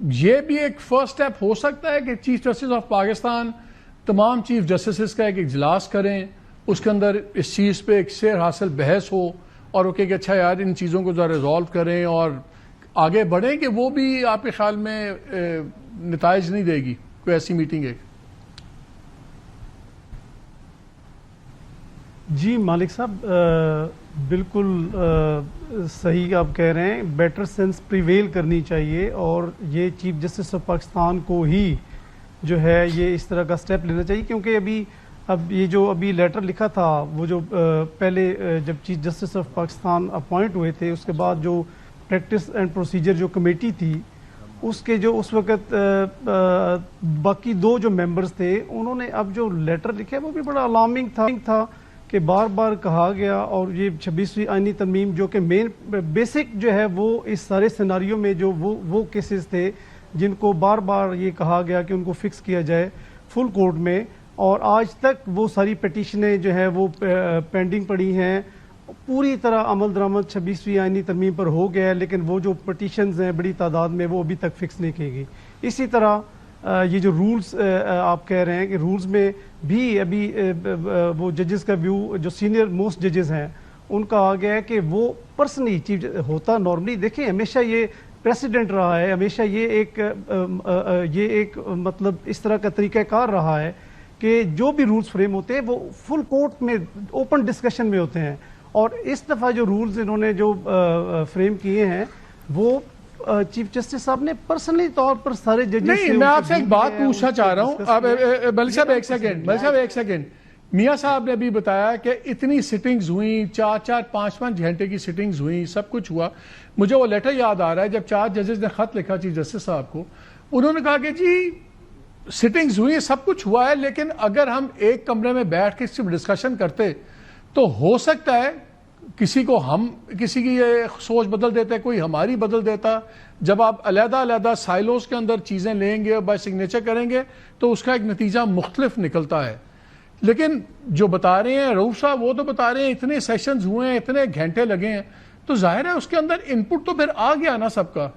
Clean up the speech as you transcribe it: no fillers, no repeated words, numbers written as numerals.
یہ بھی ایک فرسٹ سٹیپ ہو سکتا ہے کہ چیف جسٹس آف پاکستان تمام چیف جسٹسز کا ایک اجلاس کریں، اس کے اندر اس چیز پہ ایک سیر حاصل بحث ہو اور وہ کہ اچھا یار ان چیزوں کو ذرا ریزالو کریں اور آگے بڑھیں، کہ وہ بھی آپ کے خیال میں نتائج نہیں دے گی کوئی ایسی میٹنگ ایک؟ جی مالک صاحب بالکل صحیح آپ کہہ رہے ہیں، بیٹر سینس پریویل کرنی چاہیے اور یہ چیف جسٹس آف پاکستان کو ہی جو ہے یہ اس طرح کا سٹیپ لینا چاہیے، کیونکہ اب یہ جو ابھی لیٹر لکھا تھا وہ جو پہلے جب chief justice of Pakistan appoint ہوئے تھے اس کے بعد جو پریکٹس اینڈ پروسیجر جو کمیٹی تھی اس کے جو اس وقت باقی دو جو ممبرز تھے انہوں نے اب جو لیٹر لکھے وہ بھی بڑا الارمنگ تھا کہ بار بار کہا گیا، اور یہ 26ویں آئینی ترمیم جو کہ مین بیسک جو ہے وہ اس سارے سیناریو میں جو وہ کیسز تھے جن کو بار بار یہ کہا گیا کہ ان کو فکس کیا جائے فل کورٹ میں، اور آج تک وہ ساری پٹیشنیں جو ہیں وہ پینڈنگ پڑی ہیں، پوری طرح عمل درآمد 26ویں آئینی ترمیم پر ہو گیا ہے، لیکن وہ جو پٹیشنز ہیں بڑی تعداد میں وہ ابھی تک فکس نہیں کی گئی۔ اسی طرح یہ جو رولز آپ کہہ رہے ہیں کہ رولز میں بھی ابھی وہ ججز کا ویو جو سینئر موسٹ ججز ہیں ان کا آ گیا ہے کہ وہ پرسنلی چیف ہوتا نارملی دیکھیں ہمیشہ یہ پریسیڈنٹ رہا ہے، ہمیشہ یہ ایک مطلب اس طرح کا طریقہ کار رہا ہے کہ جو بھی رولز فریم ہوتے ہیں وہ فل کورٹ میں اوپن ڈسکشن میں ہوتے ہیں، اور اس دفعہ جو رولز انہوں نے جو فریم کیے ہیں وہ چیف جسٹس صاحب نے پرسنلی طور پر سارے ججز نہیں، میں آپ سے ایک بات پوچھنا چاہ رہا ہوں۔ اب ملک صاحب ایک سیکنڈ، میاں صاحب نے ابھی بتایا کہ اتنی سٹنگز ہوئیں، 4-5 گھنٹے کی سٹنگز ہوئیں، سب کچھ ہوا۔ مجھے وہ لیٹر یاد آ رہا ہے جب 4 ججز نے خط لکھا چیف جسٹس صاحب کو، انہوں نے کہا کہ جی سٹنگز ہوئی، سب کچھ ہوا ہے، لیکن اگر ہم ایک کمرے میں بیٹھ کے صرف ڈسکشن کرتے تو ہو سکتا ہے کسی کی یہ سوچ بدل دیتے، کوئی ہماری بدل دیتا۔ جب آپ علیحدہ علیحدہ سائلوز کے اندر چیزیں لیں گے اور بائی سگنیچر کریں گے تو اس کا ایک نتیجہ مختلف نکلتا ہے۔ لیکن جو بتا رہے ہیں رؤوف صاحب، وہ تو بتا رہے ہیں اتنے سیشنز ہوئے ہیں، اتنے گھنٹے لگے ہیں، تو ظاہر ہے اس کے اندر ان پٹ تو پھر آ گیا نا سب کا۔